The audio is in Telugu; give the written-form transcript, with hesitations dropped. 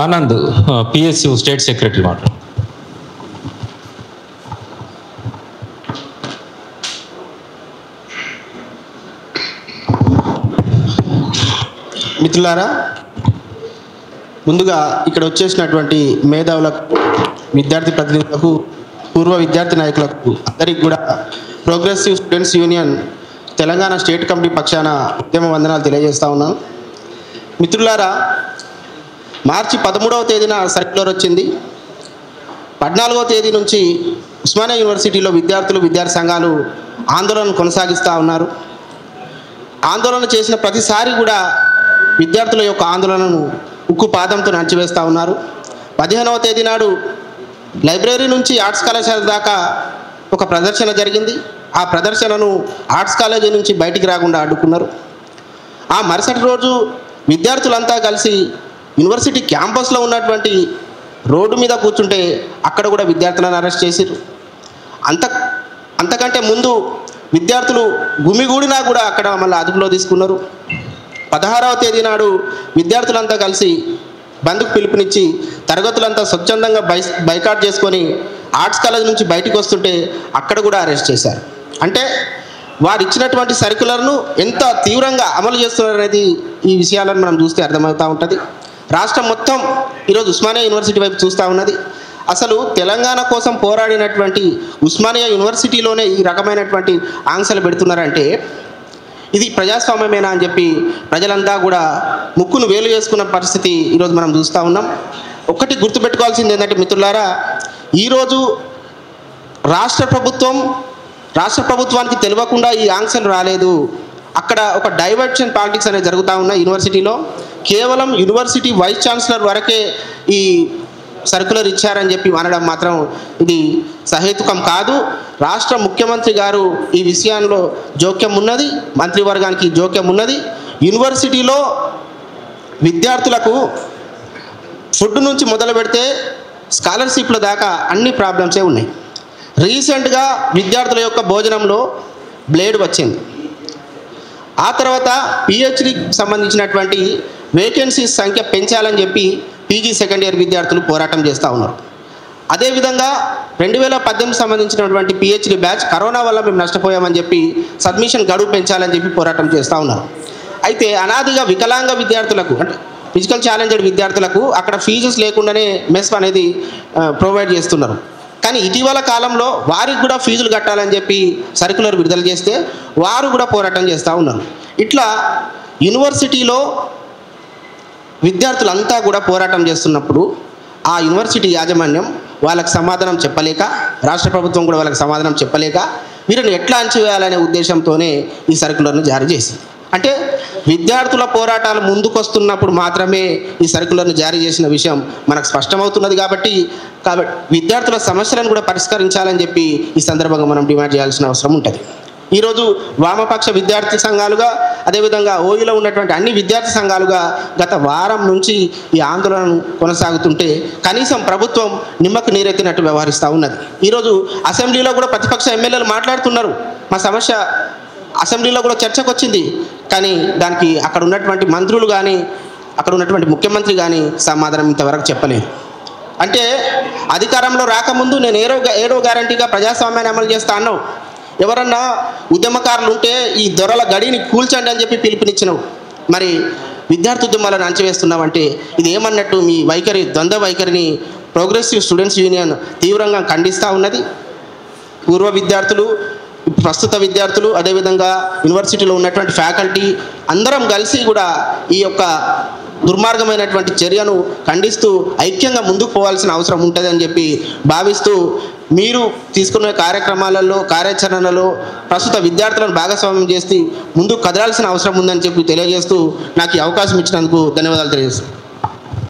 ఆనంద్ పిఎస్యు స్టేట్ సెక్రటరీ మాట. మిత్రులారా, ముందుగా ఇక్కడ వచ్చేసినటువంటి మేధావులకు, విద్యార్థి ప్రతినిధులకు, పూర్వ విద్యార్థి నాయకులకు అందరికీ కూడా progressive students union Telangana state committee పక్షాన ఉద్యమ వందనాలు తెలియజేస్తా ఉన్నాను. మిత్రులారా, మార్చి 13వ తేదీన సర్క్యులర్ వచ్చింది. 14వ తేదీ నుంచి ఉస్మానియా యూనివర్సిటీలో విద్యార్థి సంఘాలు ఆందోళన కొనసాగిస్తూ ఉన్నారు. ఆందోళన చేసిన ప్రతిసారి కూడా విద్యార్థుల యొక్క ఆందోళనను ఉక్కు పాదంతో నడిచివేస్తూ ఉన్నారు. 15వ తేదీ నాడు లైబ్రరీ నుంచి ఆర్ట్స్ కళాశాల దాకా ఒక ప్రదర్శన జరిగింది. ఆ ప్రదర్శనను ఆర్ట్స్ కాలేజీ నుంచి బయటికి రాకుండా అడ్డుకున్నారు. ఆ మరుసటి రోజు విద్యార్థులంతా కలిసి యూనివర్సిటీ క్యాంపస్లో ఉన్నటువంటి రోడ్డు మీద కూర్చుంటే అక్కడ కూడా విద్యార్థులను అరెస్ట్ చేశారు. అంతకంటే ముందు విద్యార్థులు గుమిగూడినా కూడా అక్కడ మళ్ళీ అదుపులో తీసుకున్నారు. 16వ తేదీ నాడు విద్యార్థులంతా కలిసి బంద్కు పిలుపునిచ్చి తరగతులంతా స్వచ్ఛందంగా బైకాట్ చేసుకొని ఆర్ట్స్ కాలేజ్ నుంచి బయటికి వస్తుంటే అక్కడ కూడా అరెస్ట్ చేశారు. అంటే వారు ఇచ్చినటువంటి సర్క్యులర్ను ఎంత తీవ్రంగా అమలు చేస్తున్నారనేది ఈ విషయాలను మనం చూస్తే అర్థమవుతూ ఉంటుంది. రాష్ట్రం మొత్తం ఈరోజు ఉస్మానియా యూనివర్సిటీ వైపు చూస్తూ ఉన్నది. అసలు తెలంగాణ కోసం పోరాడినటువంటి ఉస్మానియా యూనివర్సిటీలోనే ఈ రకమైనటువంటి ఆంక్షలు పెడుతున్నారంటే ఇది ప్రజాస్వామ్యమేనా అని చెప్పి ప్రజలంతా కూడా ముక్కును వేలు చేసుకున్న పరిస్థితి ఈరోజు మనం చూస్తూ ఉన్నాం. ఒక్కటి గుర్తుపెట్టుకోవాల్సింది ఏంటంటే మిత్రులారా, ఈరోజు రాష్ట్ర ప్రభుత్వానికి తెలియకుండా ఈ ఆంక్షలు రాలేదు. అక్కడ ఒక డైవర్షన్ పాలిటిక్స్ అనేది జరుగుతూ ఉన్నాయి యూనివర్సిటీలో. కేవలం యూనివర్సిటీ వైస్ ఛాన్సలర్ వరకే ఈ సర్క్యులర్ ఇచ్చారని చెప్పి అనడం మాత్రం ఇది సహేతుకం కాదు. రాష్ట్ర ముఖ్యమంత్రి గారు ఈ విషయంలో జోక్యం ఉన్నది, మంత్రివర్గానికి జోక్యం ఉన్నది. యూనివర్సిటీలో విద్యార్థులకు ఫుడ్ నుంచి మొదలు పెడితే స్కాలర్షిప్ల దాకా అన్ని ప్రాబ్లమ్సే ఉన్నాయి. రీసెంట్గా విద్యార్థుల యొక్క భోజనంలో బ్లేడ్ వచ్చింది. ఆ తర్వాత పిహెచ్డికి సంబంధించినటువంటి వేకెన్సీస్ సంఖ్య పెంచాలని చెప్పి పీజీ సెకండ్ ఇయర్ విద్యార్థులు పోరాటం చేస్తూ ఉన్నారు. అదేవిధంగా 2018 సంబంధించినటువంటి పిహెచ్డి బ్యాచ్ కరోనా వల్ల మేము నష్టపోయామని చెప్పి సబ్మిషన్ గడువు పెంచాలని చెప్పి పోరాటం చేస్తూ ఉన్నారు. అయితే అనాదిగా వికలాంగ విద్యార్థులకు, అంటే ఫిజికల్ ఛాలెంజ్డ్ విద్యార్థులకు అక్కడ ఫీజెస్ లేకుండానే మెస్ అనేది ప్రొవైడ్ చేస్తున్నారు. కానీ ఇటీవల కాలంలో వారికి కూడా ఫీజులు కట్టాలని చెప్పి సర్క్యులర్ విడుదల చేస్తే వారు కూడా పోరాటం చేస్తూ ఉన్నారు. ఇట్లా యూనివర్సిటీలో విద్యార్థులంతా కూడా పోరాటం చేస్తున్నప్పుడు ఆ యూనివర్సిటీ యాజమాన్యం వాళ్ళకి సమాధానం చెప్పలేక, రాష్ట్ర ప్రభుత్వం కూడా వాళ్ళకి సమాధానం చెప్పలేక వీరిని ఎట్లా అణచివేయాలనే ఉద్దేశంతోనే ఈ సర్క్యులర్ను జారీ చేసింది. అంటే విద్యార్థుల పోరాటాలు ముందుకొస్తున్నప్పుడు మాత్రమే ఈ సర్క్యులర్ను జారీ చేసిన విషయం మనకు స్పష్టమవుతున్నది. కాబట్టి విద్యార్థుల సమస్యలను కూడా పరిష్కరించాలని చెప్పి ఈ సందర్భంగా మనం డిమాండ్ చేయాల్సిన అవసరం ఉంటుంది. ఈరోజు వామపక్ష విద్యార్థి సంఘాలుగా, అదేవిధంగా ఓయూలో ఉన్నటువంటి అన్ని విద్యార్థి సంఘాలుగా గత వారం నుంచి ఈ ఆందోళన కొనసాగుతుంటే కనీసం ప్రభుత్వం నిమ్మకు నీరెత్తినట్టు వ్యవహరిస్తూ ఉన్నది. ఈరోజు అసెంబ్లీలో కూడా ప్రతిపక్ష ఎమ్మెల్యేలు మాట్లాడుతున్నారు. మా సమస్య అసెంబ్లీలో కూడా చర్చకు వచ్చింది. కానీ దానికి అక్కడ ఉన్నటువంటి మంత్రులు కానీ, అక్కడ ఉన్నటువంటి ముఖ్యమంత్రి కానీ సమాధానం ఇంతవరకు చెప్పలేదు. అంటే అధికారంలో రాకముందు నేను ఏడో గ్యారంటీగా ప్రజాస్వామ్యాన్ని అమలు చేస్తా అన్నావు. ఎవరన్నా ఉద్యమకారులు ఉంటే ఈ దొరల గడిని కూల్చండి అని చెప్పి పిలుపునిచ్చినావు. మరి విద్యార్థి ఉద్యమాలను అంచవేస్తున్నావు అంటే ఇది ఏమన్నట్టు? మీ వైఖరి, ద్వంద్వ వైఖరిని ప్రోగ్రెసివ్ స్టూడెంట్స్ యూనియన్ తీవ్రంగా ఖండిస్తూ ఉన్నది. పూర్వ విద్యార్థులు, ప్రస్తుత విద్యార్థులు, అదేవిధంగా యూనివర్సిటీలో ఉన్నటువంటి ఫ్యాకల్టీ అందరం కలిసి కూడా ఈ యొక్క దుర్మార్గమైనటువంటి చర్యను ఖండిస్తూ ఐక్యంగా ముందుకు పోవాల్సిన అవసరం ఉంటుందని చెప్పి భావిస్తూ మీరు తీసుకునే కార్యక్రమాలలో, కార్యాచరణలో ప్రస్తుత విద్యార్థులను భాగస్వామ్యం చేసి ముందుకు కదలాల్సిన అవసరం ఉందని చెప్పి తెలియజేస్తూ నాకు ఈ అవకాశం ఇచ్చినందుకు ధన్యవాదాలు తెలియజేస్తాను.